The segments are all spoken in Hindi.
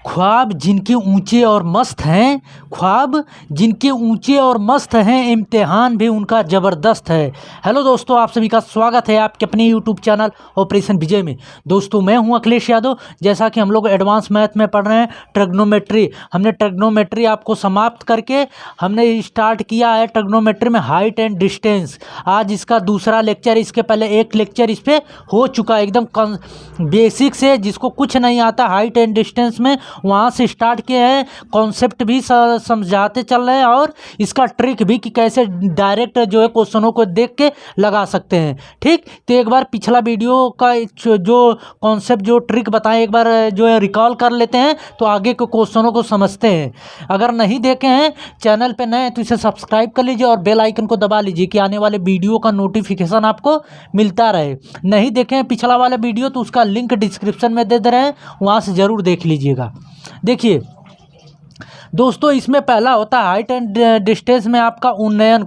ख्वाब जिनके ऊंचे और मस्त हैं, ख्वाब जिनके ऊंचे और मस्त हैं, इम्तिहान भी उनका ज़बरदस्त है। हेलो दोस्तों, आप सभी का स्वागत है आपके अपने यूट्यूब चैनल ऑपरेशन विजय में। दोस्तों मैं हूं अखिलेश यादव। जैसा कि हम लोग एडवांस मैथ में पढ़ रहे हैं ट्रिग्नोमेट्री, हमने ट्रिग्नोमेट्री आपको समाप्त करके हमने स्टार्ट किया है ट्रिग्नोमेट्री में हाइट एंड डिस्टेंस। आज इसका दूसरा लेक्चर, इसके पहले एक लेक्चर इस पर हो चुका है एकदम बेसिक से, जिसको कुछ नहीं आता हाइट एंड डिस्टेंस में वहाँ से स्टार्ट किए हैं। कॉन्सेप्ट भी समझाते चल रहे हैं और इसका ट्रिक भी कि कैसे डायरेक्ट जो है क्वेश्चनों को देख के लगा सकते हैं। ठीक, तो एक बार पिछला वीडियो का जो कॉन्सेप्ट जो ट्रिक बताएं एक बार जो है रिकॉल कर लेते हैं तो आगे के क्वेश्चनों को समझते हैं। अगर नहीं देखे हैं, चैनल पे नए हैं तो इसे सब्सक्राइब कर लीजिए और बेल आइकन को दबा लीजिए कि आने वाले वीडियो का नोटिफिकेशन आपको मिलता रहे। नहीं देखे हैं पिछला वाला वीडियो तो उसका लिंक डिस्क्रिप्शन में दे रहे हैं, वहाँ से ज़रूर देख लीजिएगा। देखिए दोस्तों, इसमें पहला होता है हाइट एंड डिस्टेंस में आपका उन्नयन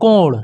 कोण।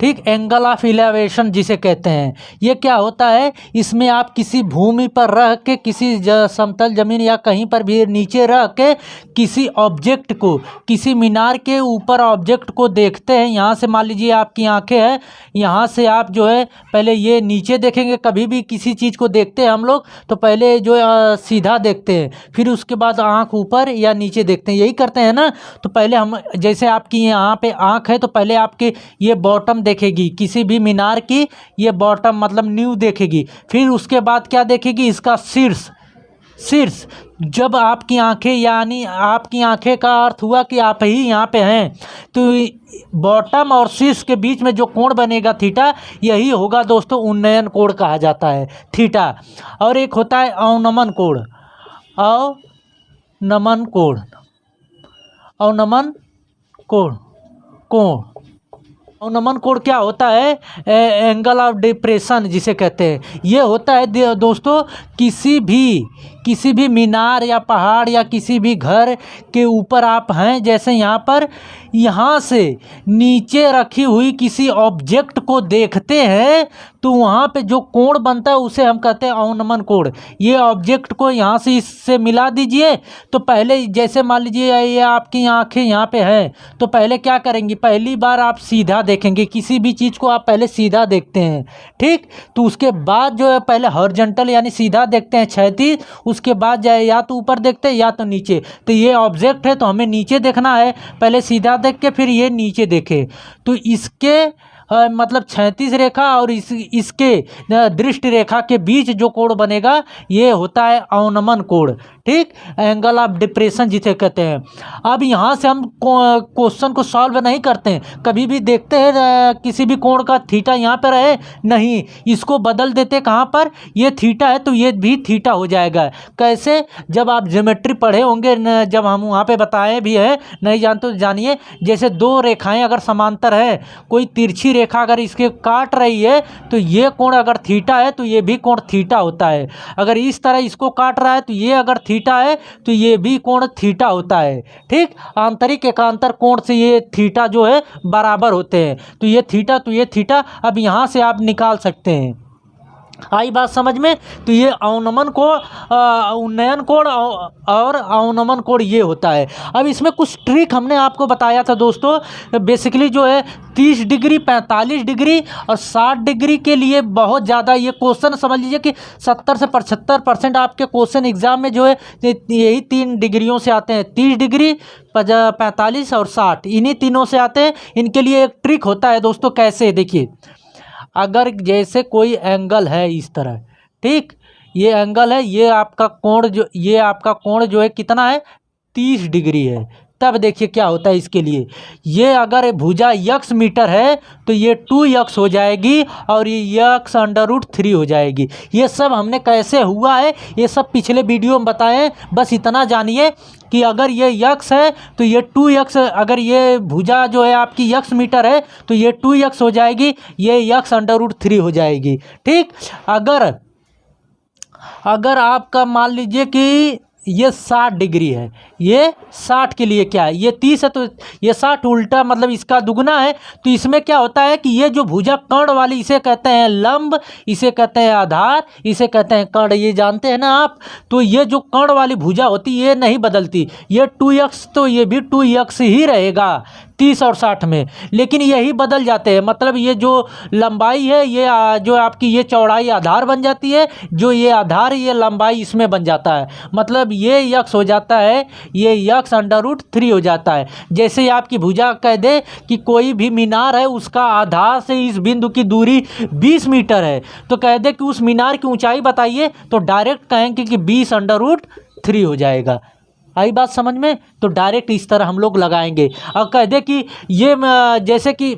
ठीक, एंगल ऑफ इलेवेशन जिसे कहते हैं। ये क्या होता है, इसमें आप किसी भूमि पर रह के, किसी समतल जमीन या कहीं पर भी नीचे रह के किसी ऑब्जेक्ट को, किसी मीनार के ऊपर ऑब्जेक्ट को देखते हैं। यहाँ से मान लीजिए आपकी आंखें हैं, यहाँ से आप जो है पहले ये नीचे देखेंगे। कभी भी किसी चीज़ को देखते हैं हम लोग तो पहले जो सीधा देखते हैं, फिर उसके बाद आँख ऊपर या नीचे देखते हैं, यही करते हैं ना। तो पहले हम, जैसे आपकी यहाँ पे आँख है तो पहले आपके ये बॉटम देखेगी, किसी भी मीनार की ये बॉटम मतलब न्यू देखेगी। फिर उसके बाद क्या देखेगी, इसका शीर्ष। जब आपकी आंखें, यानी आपकी आंखें का अर्थ हुआ कि आप ही यहाँ पे हैं, तो बॉटम और शीर्ष के बीच में जो कोण बनेगा थीटा, यही होगा दोस्तों उन्नयन कोण कहा जाता है, थीटा। और एक होता है अवनमन कोण। अवनमन कोण क्या होता है, एंगल ऑफ डिप्रेशन जिसे कहते हैं। ये होता है दोस्तों किसी भी मीनार या पहाड़ या किसी भी घर के ऊपर आप हैं, जैसे यहाँ से नीचे रखी हुई किसी ऑब्जेक्ट को देखते हैं तो वहाँ पे जो कोण बनता है उसे हम कहते हैं अवनमन कोण। ये ऑब्जेक्ट को यहाँ से इससे मिला दीजिए तो पहले, जैसे मान लीजिए ये आपकी आंखें यहाँ पे हैं, तो पहले क्या करेंगी, पहली बार आप सीधा देखेंगे, किसी भी चीज़ को आप पहले सीधा देखते हैं। ठीक, तो उसके बाद जो है पहले हॉरिजॉन्टल यानी सीधा देखते हैं, क्षैतिज, उसके बाद जाए या तो ऊपर देखते हैं या तो नीचे। तो ये ऑब्जेक्ट है तो हमें नीचे देखना है, पहले सीधा देख के फिर ये नीचे देखे। तो इसके मतलब क्षैतिज रेखा और इसके दृष्टि रेखा के बीच जो कोण बनेगा ये होता है अवनमन कोण। ठीक, एंगल ऑफ डिप्रेशन जिसे कहते हैं। अब यहाँ से हम क्वेश्चन को सॉल्व नहीं करते हैं, कभी भी देखते हैं किसी भी कोण का थीटा यहाँ पर है, नहीं, इसको बदल देते कहाँ पर, ये थीटा है तो ये भी थीटा हो जाएगा। कैसे, जब आप ज्योमेट्री पढ़े होंगे, जब हम वहाँ पे बताए भी है, नहीं जानते तो जानिए। जैसे दो रेखाएं अगर समांतर है, कोई तिरछी रेखा अगर इसके काट रही है तो ये कोण अगर थीटा है तो ये भी कोण थीटा होता है। अगर इस तरह इसको काट रहा है तो ये अगर थीटा है तो ये भी कोण थीटा होता है। ठीक, आंतरिक एकांतर कोण से ये थीटा जो है बराबर होते हैं, तो ये थीटा तो ये थीटा अब यहाँ से आप निकाल सकते हैं। आई बात समझ में। तो ये अवनमन कोण, उन्नयन कोण और अवनमन कोण ये होता है। अब इसमें कुछ ट्रिक हमने आपको बताया था दोस्तों, बेसिकली जो है 30 डिग्री, 45 डिग्री और 60 डिग्री के लिए बहुत ज़्यादा ये क्वेश्चन समझ लीजिए कि 70 से 75% आपके क्वेश्चन एग्जाम में जो है यही 3 डिग्रियों से आते हैं, 30 डिग्री, 45 और 60, इन्हीं तीनों से आते हैं। इनके लिए एक ट्रिक होता है दोस्तों, कैसे देखिए, अगर जैसे कोई एंगल है इस तरह, ठीक, ये एंगल है, ये आपका कोण जो है कितना है, 30 डिग्री है। तब देखिए क्या होता है इसके लिए, ये अगर भुजा यक्स मीटर है तो ये 2x हो जाएगी और ये x √3 हो जाएगी। ये सब हमने कैसे हुआ है ये सब पिछले वीडियो में बताएं। बस इतना जानिए कि अगर ये x है तो ये 2x, अगर ये भुजा जो है आपकी x मीटर है तो ये 2x हो जाएगी, ये x √3 हो जाएगी। ठीक, अगर आपका मान लीजिए कि ये 60 डिग्री है, ये 60 के लिए क्या है, ये 30 है तो ये 60 उल्टा मतलब इसका दुगना है। तो इसमें क्या होता है कि ये जो भुजा कर्ण वाली, इसे कहते हैं लंब, इसे कहते हैं आधार, इसे कहते हैं कर्ण, ये जानते हैं ना आप। तो ये जो कर्ण वाली भुजा होती है ये नहीं बदलती, ये 2x तो ये भी 2x ही रहेगा 30 और 60 में, लेकिन यही बदल जाते हैं। मतलब ये जो लंबाई है ये जो आपकी ये चौड़ाई आधार बन जाती है, जो ये आधार ये लंबाई इसमें बन जाता है, मतलब ये यक्स हो जाता है, ये यक्स √3 हो जाता है। जैसे आपकी भुजा कह दे कि कोई भी मीनार है उसका आधार से इस बिंदु की दूरी 20 मीटर है, तो कह दे कि उस मीनार की ऊंचाई बताइए, तो डायरेक्ट कहेंगे कि 20√3 हो जाएगा। आई बात समझ में? तो डायरेक्ट इस तरह हम लोग लगाएंगे। और कह दे कि ये जैसे कि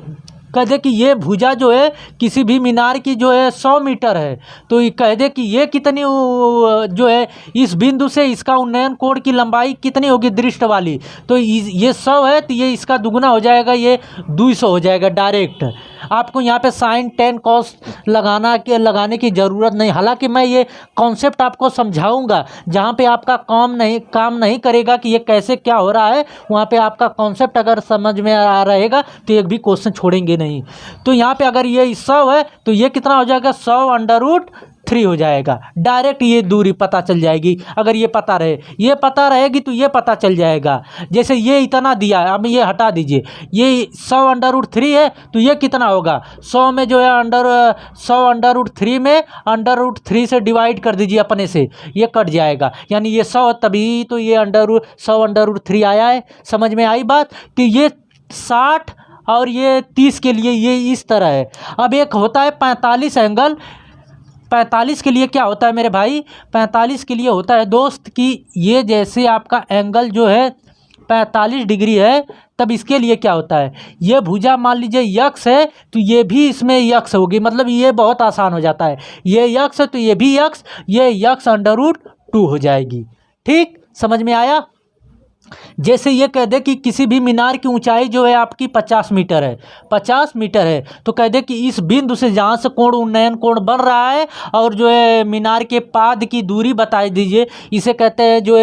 कह दे कि ये भुजा जो है किसी भी मीनार की जो है 100 मीटर है, तो ये कह दे कि ये कितनी जो है इस बिंदु से इसका उन्नयन कोण की लंबाई कितनी होगी दृष्ट वाली, तो ये 100 है तो ये इसका दुगना हो जाएगा, ये 200 हो जाएगा डायरेक्ट। आपको यहाँ पे साइन टेन कॉस लगाने की ज़रूरत नहीं। हालांकि मैं ये कॉन्सेप्ट आपको समझाऊंगा, जहाँ पे आपका काम नहीं करेगा कि ये कैसे क्या हो रहा है, वहाँ पे आपका कॉन्सेप्ट अगर समझ में आ रहेगा तो एक भी क्वेश्चन छोड़ेंगे नहीं। तो यहाँ पे अगर ये 100 है तो ये कितना हो जाएगा, 100√3 हो जाएगा। डायरेक्ट ये दूरी पता चल जाएगी। अगर ये पता रहेगी तो ये पता चल जाएगा। जैसे ये इतना दिया है, अब ये हटा दीजिए, ये 100√3 है तो ये कितना होगा, 100 में जो है 100√3 में √3 से डिवाइड कर दीजिए अपने से, ये कट जाएगा, यानी ये 100 तभी तो ये 100√3 आया है। समझ में आई बात? कि ये 60 और ये 30 के लिए ये इस तरह है। अब एक होता है 45 एंगल। 45 के लिए क्या होता है मेरे भाई, 45 के लिए होता है दोस्त कि ये जैसे आपका एंगल जो है 45 डिग्री है, तब इसके लिए क्या होता है, ये भुजा मान लीजिए यक्स है तो ये भी इसमें यक्स होगी, मतलब ये बहुत आसान हो जाता है, ये यक्स है तो ये भी यक्स, ये यक्स √2 हो जाएगी। ठीक, समझ में आया? जैसे ये कह दे कि किसी भी मीनार की ऊंचाई जो है आपकी 50 मीटर है, 50 मीटर है, तो कह दे कि इस बिंदु से जहाँ से कोण उन्नयन कोण बन रहा है और जो है मीनार के पाद की दूरी बता दीजिए। इसे कहते हैं जो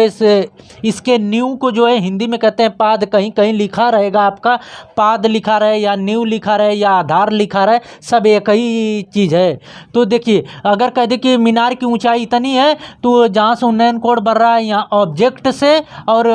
इसके नींव को जो है हिंदी में कहते हैं पाद। कहीं कहीं लिखा रहेगा आपका पाद लिखा रहे या नींव लिखा रहे या आधार लिखा रहे, सब एक ही चीज़ है। तो देखिए अगर कह दे कि मीनार की ऊँचाई इतनी है तो जहाँ से उन्नयन कोण बन रहा है यहाँ ऑब्जेक्ट से और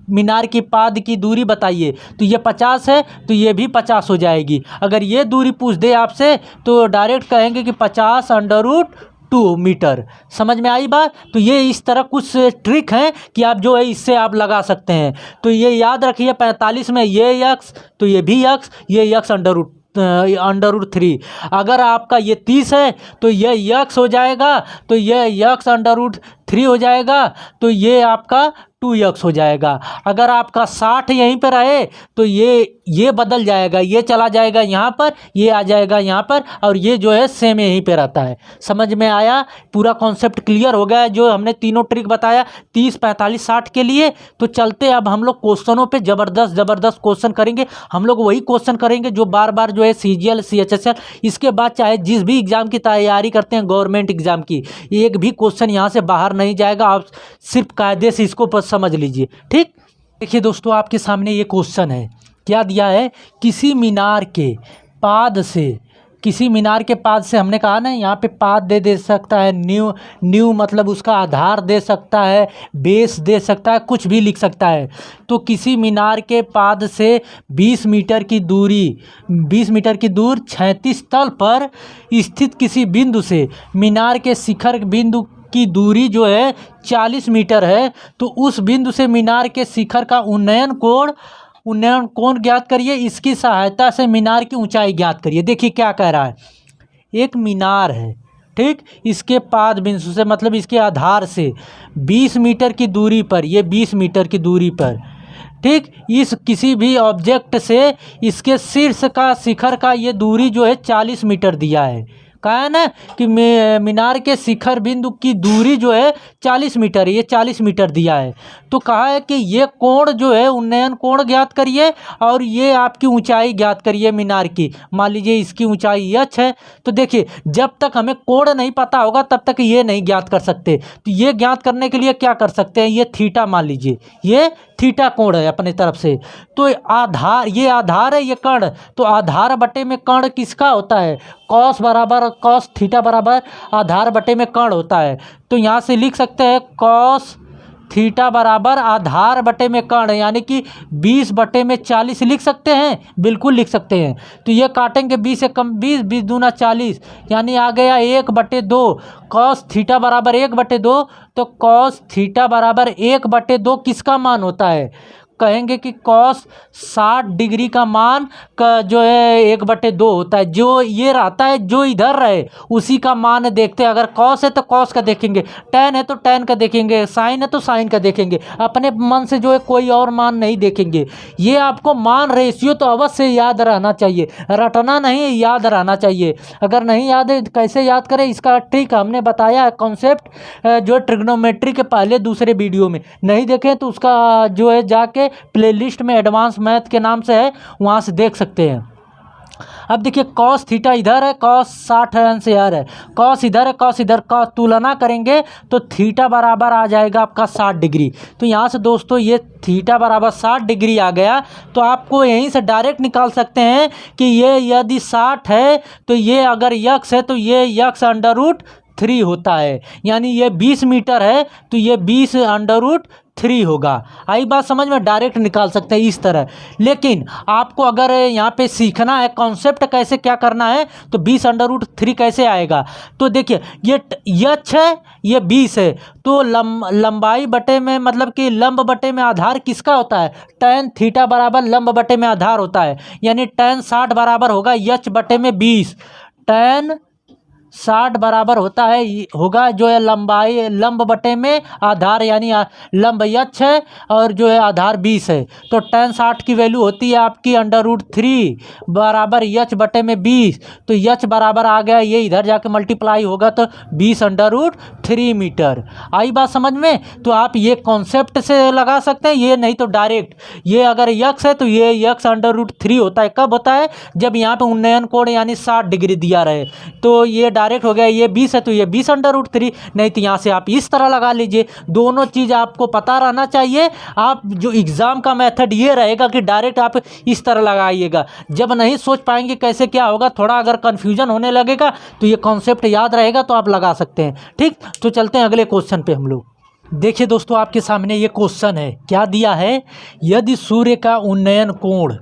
मीनार की पाद की दूरी बताइए, तो ये 50 है तो ये भी 50 हो जाएगी। अगर ये दूरी पूछ दे आपसे तो डायरेक्ट कहेंगे कि 50√2 मीटर। समझ में आई बात? तो ये इस तरह कुछ ट्रिक हैं कि आप जो है इससे आप लगा सकते हैं। तो ये याद रखिए, 45 में ये यक्स तो ये भी यक्स, ये यक्स √3। अगर आपका ये 30 है तो ये यक्स हो जाएगा, तो ये यक्स √3 हो जाएगा, तो ये आपका 2x हो जाएगा। अगर आपका 60 यहीं पर रहे तो ये बदल जाएगा, ये चला जाएगा यहाँ पर, ये आ जाएगा यहाँ पर, और ये जो है सेम यहीं पे रहता है। समझ में आया? पूरा कॉन्सेप्ट क्लियर हो गया है जो हमने तीनों ट्रिक बताया 30, 45, 60 के लिए। तो चलते अब हम लोग क्वेश्चनों पे ज़बरदस्त क्वेश्चन करेंगे। हम लोग वही क्वेश्चन करेंगे जो बार बार जो है CGL CHSL, इसके बाद चाहे जिस भी एग्ज़ाम की तैयारी करते हैं गवर्नमेंट एग्ज़ाम की, एक भी क्वेश्चन यहाँ से बाहर नहीं जाएगा। आप सिर्फ कायदे से इसको समझ लीजिए। ठीक, देखिए दोस्तों आपके सामने ये क्वेश्चन है, क्या दिया है, किसी मीनार के पाद से हमने कहा ना यहाँ पे पाद दे सकता है, न्यू मतलब उसका आधार दे सकता है, बेस दे सकता है, कुछ भी लिख सकता है। तो किसी मीनार के पाद से 20 मीटर की दूर 36 तल पर स्थित किसी बिंदु से मीनार के शिखर बिंदु की दूरी जो है 40 मीटर है, तो उस बिंदु से मीनार के शिखर का उन्नयन कोण ज्ञात करिए। इसकी सहायता से मीनार की ऊंचाई ज्ञात करिए। देखिए क्या कह रहा है, एक मीनार है, ठीक, इसके पाद बिंदु से मतलब इसके आधार से 20 मीटर की दूरी पर, ये 20 मीटर की दूरी पर, ठीक, इस किसी भी ऑब्जेक्ट से इसके शीर्ष का शिखर का ये दूरी जो है 40 मीटर दिया है। कहा है ना कि मीनार के शिखर बिंदु की दूरी जो है 40 मीटर, ये 40 मीटर दिया है। तो कहा है कि ये कोण जो है उन्नयन कोण ज्ञात करिए और ये आपकी ऊंचाई ज्ञात करिए मीनार की। मान लीजिए इसकी ऊंचाई h है, तो देखिए जब तक हमें कोण नहीं पता होगा तब तक ये नहीं ज्ञात कर सकते। तो ये ज्ञात करने के लिए क्या कर सकते हैं, ये थीटा मान लीजिए, ये थीटा कोण है अपनी तरफ से। तो आधार, ये आधार है, ये कर्ण, तो आधार बटे में कर्ण किसका होता है, कॉस बराबर कॉस थीटा बराबर आधार बटे में कर्ण होता है। तो यहाँ से लिख सकते हैं कॉस थीटा बराबर आधार बटे में कर्ण, यानी कि 20 बटे में 40 लिख सकते हैं, बिल्कुल लिख सकते हैं। तो ये काटेंगे 20 से कम 20, 20 दूना 40, यानी आ गया 1/2। कॉस थीटा बराबर 1/2, तो कॉस थीटा बराबर 1/2 किसका मान होता है, कहेंगे कि कॉस 60 डिग्री का मान का जो है 1/2 होता है। जो ये रहता है जो इधर रहे उसी का मान देखते हैं। अगर कॉस है तो कॉस का देखेंगे, टैन है तो टैन का देखेंगे, साइन है तो साइन का देखेंगे, अपने मन से जो है कोई और मान नहीं देखेंगे। ये आपको मान रेशियो तो अवश्य याद रहना चाहिए, रटना नहीं, याद रहना चाहिए। अगर नहीं याद है कैसे याद करें इसका ठीक हमने बताया है कॉन्सेप्ट, जो ट्रिग्नोमेट्री के पहले दूसरे वीडियो में, नहीं देखें तो उसका जो है जाके प्लेलिस्ट में एडवांस मैथ के नाम से है, वहाँ से देख सकते हैं। अब देखिए कॉस थीटा इधर है, कॉस 60 अंश यार है, कॉस इधर है, कॉस इधर, का तुलना करेंगे तो थीटा बराबर आ जाएगा आपका 60 डिग्री। तो यहाँ से दोस्तों ये थीटा बराबर 60 डिग्री आ गया। तो आपको यहीं से डायरेक्ट निकाल सकते हैं कि ये यदि 60 है तो ये अगर यक्स है तो ये यक्स √3 होता है, यानी ये 20 मीटर है तो ये 20 √3 होगा। आई बात समझ में, डायरेक्ट निकाल सकते हैं इस तरह। लेकिन आपको अगर यहाँ पे सीखना है कॉन्सेप्ट कैसे क्या करना है तो 20 √3 कैसे आएगा, तो देखिए ये यच है, ये 20 है, तो लंबाई बटे में मतलब कि लंब बटे में आधार किसका होता है, टैन थीटा बराबर लंब बटे में आधार होता है, यानी टैन 60 बराबर होगा यच बटे में 20। टैन 60 बराबर होता है होगा जो है लंबाई लंब बटे में आधार, यानी लंब यच है और जो है आधार 20 है। तो टैन 60 की वैल्यू होती है आपकी √3 बराबर यच बटे में 20। तो यच बराबर आ गया, ये इधर जाके मल्टीप्लाई होगा तो 20 √3 मीटर। आई बात समझ में। तो आप ये कॉन्सेप्ट से लगा सकते हैं, ये नहीं तो डायरेक्ट, ये अगर यक्स है तो ये यक्स √3 होता है, कब होता है जब यहाँ पे उन्नयन कोण यानी 60 डिग्री दिया रहे। तो ये डायरेक्ट हो गया, ये 20 है तो ये 20 √3, नहीं तो यहाँ से आप इस तरह लगा लीजिए। दोनों चीज़ आपको पता रहना चाहिए। आप जो एग्ज़ाम का मेथड ये रहेगा कि डायरेक्ट आप इस तरह लगाइएगा, जब नहीं सोच पाएंगे कैसे क्या होगा, थोड़ा अगर कन्फ्यूजन होने लगेगा तो ये कॉन्सेप्ट याद रहेगा तो आप लगा सकते हैं। ठीक, तो चलते हैं अगले क्वेश्चन पे हम लोग। देखिए दोस्तों आपके सामने ये क्वेश्चन है, क्या दिया है, यदि सूर्य का उन्नयन कोण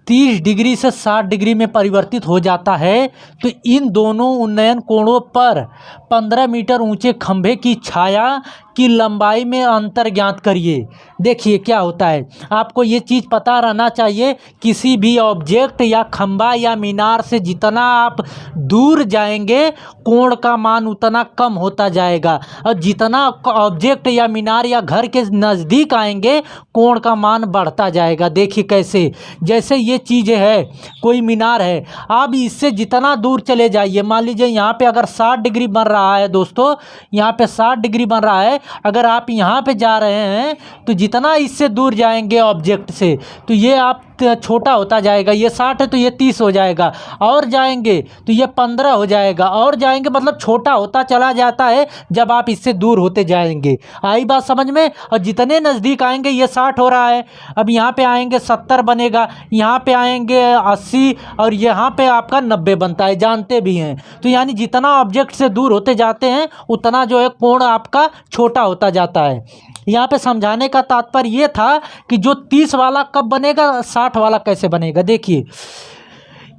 30 डिग्री से 60 डिग्री में परिवर्तित हो जाता है तो इन दोनों उन्नयन कोणों पर 15 मीटर ऊंचे खंभे की छाया की लंबाई में अंतर ज्ञात करिए। देखिए क्या होता है, आपको ये चीज़ पता रहना चाहिए, किसी भी ऑब्जेक्ट या खंभा या मीनार से जितना आप दूर जाएंगे कोण का मान उतना कम होता जाएगा, और जितना ऑब्जेक्ट या मीनार या घर के नज़दीक आएंगे कोण का मान बढ़ता जाएगा। देखिए कैसे, जैसे ये चीज़ है, कोई मीनार है, आप इससे जितना दूर चले जाइए, मान लीजिए यहाँ पे अगर 60 डिग्री बन रहा है दोस्तों, यहाँ पे 60 डिग्री बन रहा है, अगर आप यहाँ पे जा रहे हैं तो जितना इससे दूर जाएंगे ऑब्जेक्ट से तो ये आप छोटा होता जाएगा। ये 60 है तो ये 30 हो जाएगा, और जाएंगे तो ये 15 हो जाएगा, और जाएंगे मतलब छोटा होता चला जाता है जब आप इससे दूर होते जाएंगे। आई बात समझ में। और जितने नज़दीक आएंगे, ये 60 हो रहा है, अब यहाँ पे आएंगे 70 बनेगा, यहाँ पे आएंगे 80, और यहाँ पे आपका 90 बनता है, जानते भी हैं। तो यानी जितना ऑब्जेक्ट से दूर होते जाते हैं उतना जो है कोण आपका छोटा होता जाता है। यहाँ पे समझाने का तात्पर्य ये था कि जो 30 वाला कब बनेगा, 60 वाला कैसे बनेगा। देखिए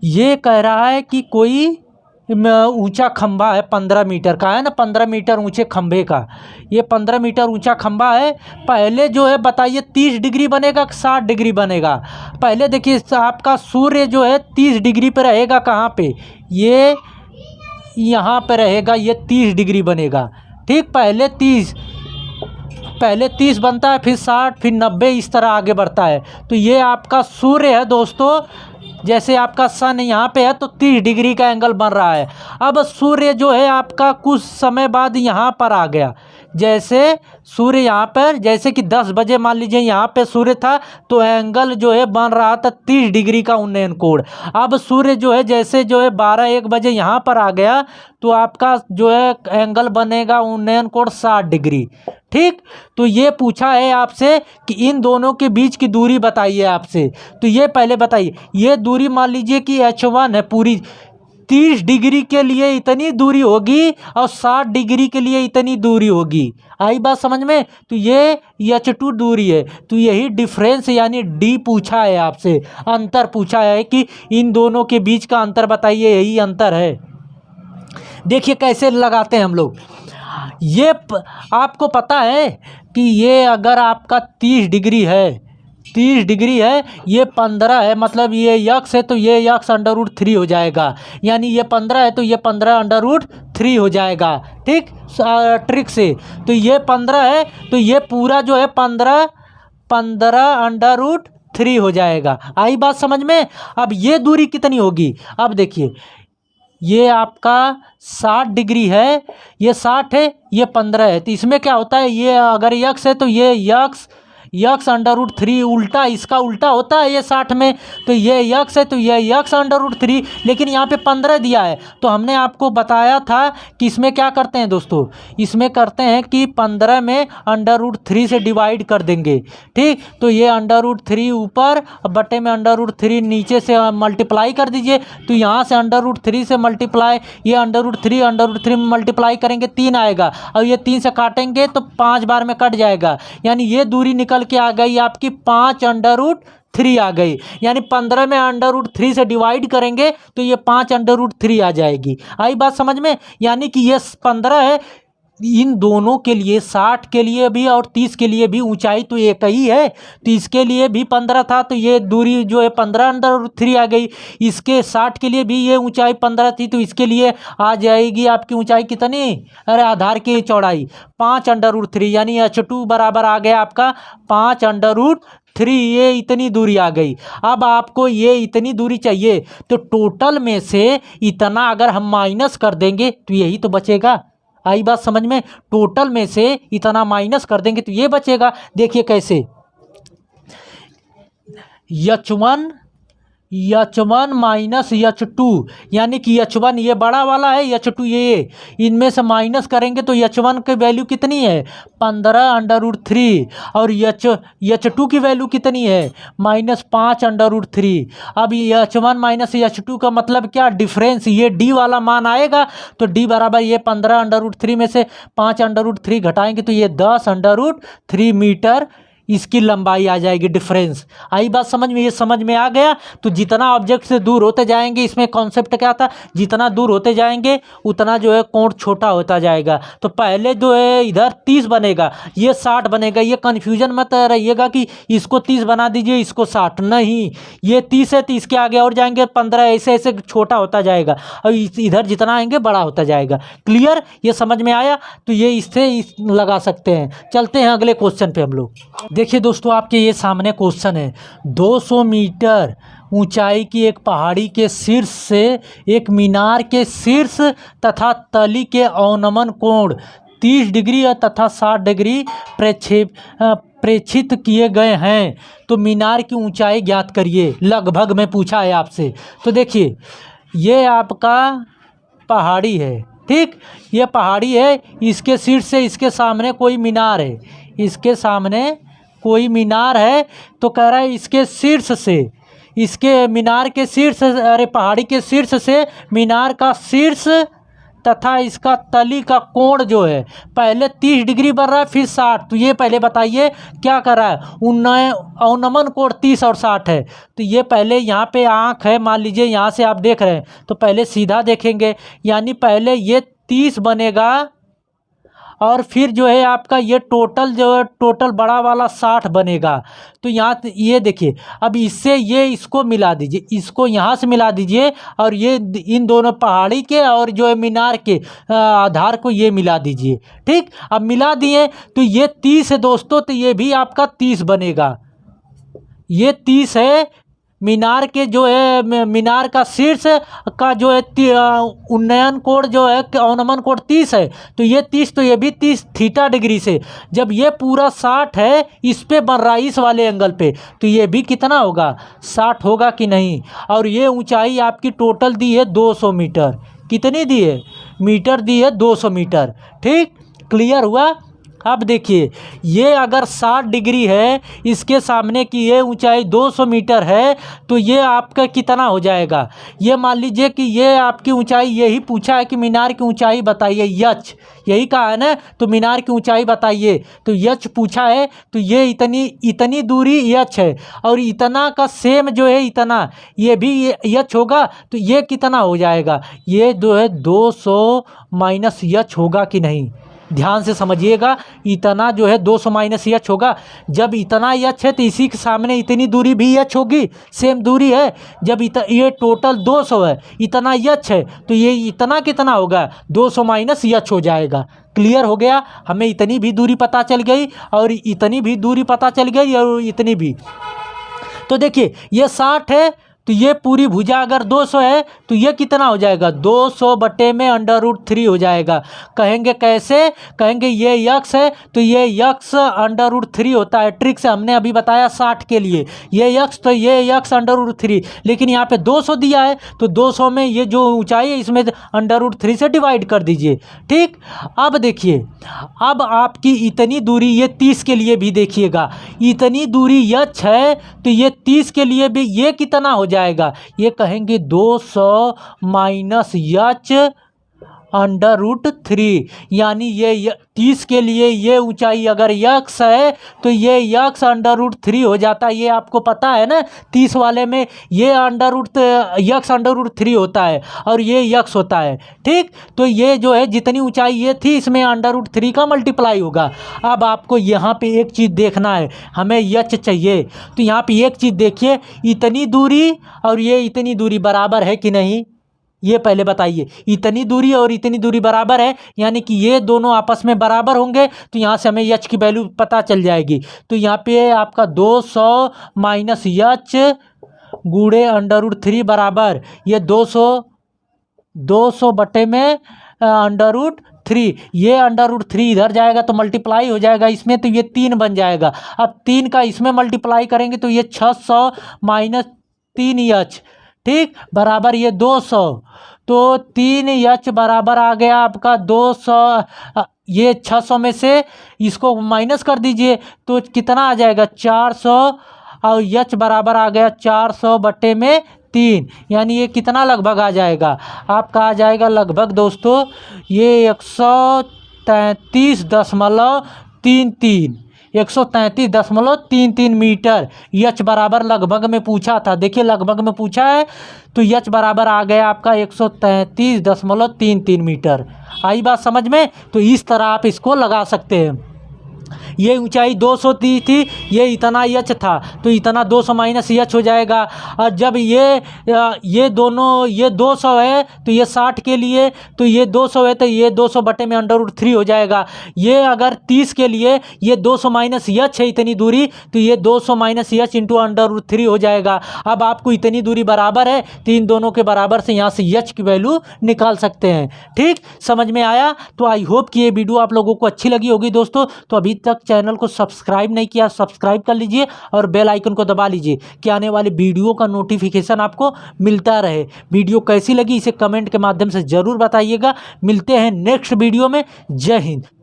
ये कह रहा है कि कोई ऊंचा खंभा है, 15 मीटर का है ना, 15 मीटर ऊंचे खंभे का, ये 15 मीटर ऊंचा खंभा है। पहले जो है बताइए 30 डिग्री बनेगा कि 60 डिग्री बनेगा। पहले देखिए आपका सूर्य जो है 30 डिग्री पे रहेगा, कहाँ पे, ये यहाँ पे रहेगा, ये 30 डिग्री बनेगा। ठीक, पहले 30 बनता है, फिर 60, फिर 90, इस तरह आगे बढ़ता है। तो ये आपका सूर्य है दोस्तों जैसे आपका सन यहाँ पे है तो 30 डिग्री का एंगल बन रहा है। अब सूर्य जो है आपका कुछ समय बाद यहाँ पर आ गया, जैसे सूर्य यहाँ पर, जैसे कि 10 बजे मान लीजिए यहाँ पे सूर्य था तो एंगल जो है बन रहा था 30 डिग्री का उन्नयन कोण। अब सूर्य जो है जैसे जो है 12-1 बजे यहाँ पर आ गया तो आपका जो है एंगल बनेगा उन्नयन कोण 60 डिग्री। ठीक, तो ये पूछा है आपसे कि इन दोनों के बीच की दूरी बताइए आपसे। तो ये पहले बताइए, ये दूरी मान लीजिए कि H1 है, पूरी 30 डिग्री के लिए इतनी दूरी होगी और 60 डिग्री के लिए इतनी दूरी होगी। आई बात समझ में? तो ये H2 दूरी है, तो यही डिफरेंस यानी D पूछा है आपसे, अंतर पूछा है कि इन दोनों के बीच का अंतर बताइए, यही अंतर है। देखिए कैसे लगाते हैं हम लोग। ये आपको पता है कि ये अगर आपका 30 डिग्री है, 30 डिग्री है, ये 15 है, मतलब ये यक्स है तो ये यक्स √3 हो जाएगा, यानी ये 15 है तो ये 15 √3 हो जाएगा। ठीक, ट्रिक से। तो ये 15 है तो ये पूरा जो है 15 √3 हो जाएगा। आई बात समझ में? अब ये दूरी कितनी होगी? अब देखिए, ये आपका 60 डिग्री है, ये 60 है, ये 15 है, तो इसमें क्या होता है, ये अगर यक्स है तो ये यक्स √3 उल्टा, इसका उल्टा होता है ये 60 में, तो ये यक्स है तो ये यक्स √3, लेकिन यहाँ पे 15 दिया है तो हमने आपको बताया था कि इसमें क्या करते हैं दोस्तों, इसमें करते हैं कि 15 में √3 से डिवाइड कर देंगे। ठीक, तो ये √3 ऊपर बटे में √3 नीचे से मल्टीप्लाई कर दीजिए, तो यहाँ से √3 से मल्टीप्लाई, ये √3 में मल्टीप्लाई करेंगे 3 आएगा, और ये 3 से काटेंगे तो 5 बार में कट जाएगा, यानी ये दूरी निकल के आ गई आपकी 5 √3 आ गई, यानी 15 में √3 से डिवाइड करेंगे तो ये 5 √3 आ जाएगी। आई बात समझ में? यानी कि ये 15 है, इन दोनों के लिए 60 के लिए भी और 30 के लिए भी ऊंचाई तो एक ही है, तो इसके लिए भी 15 था तो ये दूरी जो है 15 √3 आ गई, इसके 60 के लिए भी ये ऊंचाई 15 थी तो इसके लिए आ जाएगी आपकी ऊंचाई कितनी, अरे आधार की चौड़ाई 5 √3, यानी H2 बराबर आ गया आपका 5 √3, ये इतनी दूरी आ गई। अब आपको ये इतनी दूरी चाहिए तो टोटल में से इतना अगर हम माइनस कर देंगे तो यही तो बचेगा। आई बात समझ में? टोटल में से इतना माइनस कर देंगे तो ये बचेगा। देखिए कैसे, H1 माइनस H2, यानी कि H1 ये बड़ा वाला है, H2 ये, इनमें से माइनस करेंगे तो H1 की वैल्यू कितनी है 15 √3, और H2 की वैल्यू कितनी है -5 √3। अब ये H1 माइनस H2 का मतलब क्या, डिफरेंस, ये D वाला मान आएगा तो D बराबर ये 15 √3 में से 5 √3 घटाएंगे तो ये 10 √3 मीटर इसकी लंबाई आ जाएगी, डिफरेंस। आई बात समझ में? ये समझ में आ गया। तो जितना ऑब्जेक्ट से दूर होते जाएंगे, इसमें कॉन्सेप्ट क्या था, जितना दूर होते जाएंगे उतना जो है कोण छोटा होता जाएगा। तो पहले जो है इधर 30 बनेगा, ये 60 बनेगा, ये कन्फ्यूजन मत रहिएगा कि इसको 30 बना दीजिए इसको 60, नहीं, ये 30 है, 30 के आगे और जाएंगे 15, ऐसे ऐसे छोटा होता जाएगा, और इधर जितना आएंगे बड़ा होता जाएगा। क्लियर? ये समझ में आया? तो ये इससे लगा सकते हैं। चलते हैं अगले क्वेश्चन पे हम लोग। देखिए दोस्तों, आपके ये सामने क्वेश्चन है, 200 मीटर ऊंचाई की एक पहाड़ी के शीर्ष से एक मीनार के शीर्ष तथा तली के अवनमन कोण 30 डिग्री तथा 60 डिग्री प्रेक्षित किए गए हैं, तो मीनार की ऊंचाई ज्ञात करिए, लगभग में पूछा है आपसे। तो देखिए, ये आपका पहाड़ी है, ठीक, ये पहाड़ी है, इसके शीर्ष से इसके सामने कोई मीनार है, इसके सामने कोई मीनार है, तो कह रहा है इसके शीर्ष से, इसके मीनार के शीर्ष, अरे पहाड़ी के शीर्ष से मीनार का शीर्ष तथा इसका तली का कोण जो है पहले 30 डिग्री बन रहा है फिर 60, तो ये पहले बताइए क्या कर रहा है, अवनमन कोण 30 और 60 है, तो ये पहले यहाँ पे आँख है, मान लीजिए यहाँ से आप देख रहे हैं तो पहले सीधा देखेंगे, यानी पहले ये 30 बनेगा और फिर जो है आपका ये टोटल जो है टोटल बड़ा वाला 60 बनेगा। तो यहाँ ये देखिए, अब इससे ये इसको मिला दीजिए, इसको यहाँ से मिला दीजिए, और ये इन दोनों पहाड़ी के और जो है मीनार के आधार को ये मिला दीजिए। ठीक, अब मिला दिए तो ये 30 है दोस्तों, तो ये भी आपका 30 बनेगा, ये 30 है मीनार के जो है मीनार का शीर्ष का जो है उन्नयन कोण जो है अवनमन कोण 30 है, तो ये 30, तो ये भी 30 थीटा डिग्री से। जब ये पूरा 60 है, इस पे बन रहा है इस वाले एंगल पे, तो ये भी कितना होगा, 60 होगा कि नहीं। और ये ऊंचाई आपकी टोटल दी है 200 मीटर। कितनी दी है, मीटर दी है 200 मीटर। ठीक, क्लियर हुआ। अब देखिए, ये अगर 60 डिग्री है, इसके सामने की ये ऊंचाई 200 मीटर है, तो ये आपका कितना हो जाएगा। ये मान लीजिए कि ये आपकी ऊंचाई, यही पूछा है कि मीनार की ऊंचाई बताइए, यच, यही कहा है ना, तो मीनार की ऊंचाई बताइए, तो यच पूछा है, तो ये इतनी दूरी यच है, और इतना का सेम जो है इतना, ये भी यच होगा, तो ये कितना हो जाएगा, ये जो है 200 माइनस यच होगा कि नहीं। ध्यान से समझिएगा, इतना जो है 200 माइनस यच होगा। जब इतना यच है तो इसी के सामने इतनी दूरी भी यच होगी, सेम दूरी है। जब ये टोटल 200 है, इतना यच है, तो ये इतना कितना होगा, 200 माइनस यच हो जाएगा। क्लियर हो गया, हमें इतनी भी दूरी पता चल गई, और इतनी भी दूरी पता चल गई, और इतनी भी। तो देखिए, ये 60 है, तो ये पूरी भुजा अगर 200 है, तो ये कितना हो जाएगा, 200 बटे में √3 हो जाएगा। कहेंगे कैसे, कहेंगे ये यक्स है, तो ये यक्स √3 होता है। ट्रिक से हमने अभी बताया 60 के लिए, ये यक्स, तो ये यक्स √3, लेकिन यहाँ पे 200 दिया है, तो 200 में ये जो ऊंचाई है इसमें √3 से डिवाइड कर दीजिए। ठीक, अब देखिए, अब आपकी इतनी दूरी, ये 30 के लिए भी देखिएगा, इतनी दूरी यच है, तो ये 30 के लिए भी ये कितना हो जाएगा, ये कहेंगे 200 माइनस यच √3, यानी ये 30 के लिए ये ऊंचाई अगर यक्स है, तो ये यक्स √3 हो जाता है। ये आपको पता है ना, 30 वाले में ये यक्स √3 होता है, और ये यक्स होता है। ठीक, तो ये जो है जितनी ऊंचाई ये थी, इसमें √3 का मल्टीप्लाई होगा। अब आपको यहाँ पे एक चीज़ देखना है, हमें यच चाहिए, तो यहाँ पे एक चीज़ देखिए, इतनी दूरी और ये इतनी दूरी बराबर है कि नहीं, ये पहले बताइए। इतनी दूरी और इतनी दूरी बराबर है, यानी कि ये दोनों आपस में बराबर होंगे, तो यहाँ से हमें यच की वैल्यू पता चल जाएगी। तो यहाँ पे आपका 200 माइनस यच गुणे √3 बराबर ये 200 बटे में √3, ये √3 इधर जाएगा तो मल्टीप्लाई हो जाएगा इसमें, तो ये 3 बन जाएगा। अब 3 का इसमें मल्टीप्लाई करेंगे तो ये 600 माइनस 3 यच, ठीक, बराबर ये 200, तो 3 यच बराबर आ गया आपका 200। ये 600 में से इसको माइनस कर दीजिए, तो कितना आ जाएगा 400, और यच बराबर आ गया 400 बटे में 3, यानी ये कितना लगभग आ जाएगा, आपका आ जाएगा लगभग दोस्तों ये 133.33 मीटर। यच बराबर लगभग में पूछा था, देखिए लगभग में पूछा है, तो यच बराबर आ गया आपका 133.33 मीटर। आई बात समझ में। तो इस तरह आप इसको लगा सकते हैं। ये ऊंचाई 200 थी, ये इतना यच था, तो इतना 200 माइनस यच हो जाएगा। और जब ये दोनों, ये 200 है तो ये 60 के लिए, तो ये 200 है तो ये 200 बटे में √3 हो जाएगा। ये अगर 30 के लिए ये 200 माइनस यच है इतनी दूरी, तो ये 200 माइनस यच इंटू √3 हो जाएगा। अब आपको इतनी दूरी बराबर है, तो इन दोनों के बराबर से यहाँ से यच की वैल्यू निकाल सकते हैं। ठीक, समझ में आया। तो आई होप कि ये वीडियो आप लोगों को अच्छी लगी होगी दोस्तों। तो अभी तक चैनल को सब्सक्राइब नहीं किया, सब्सक्राइब कर लीजिए और बेल आइकन को दबा लीजिए कि आने वाले वीडियो का नोटिफिकेशन आपको मिलता रहे। वीडियो कैसी लगी इसे कमेंट के माध्यम से ज़रूर बताइएगा। मिलते हैं नेक्स्ट वीडियो में। जय हिंद।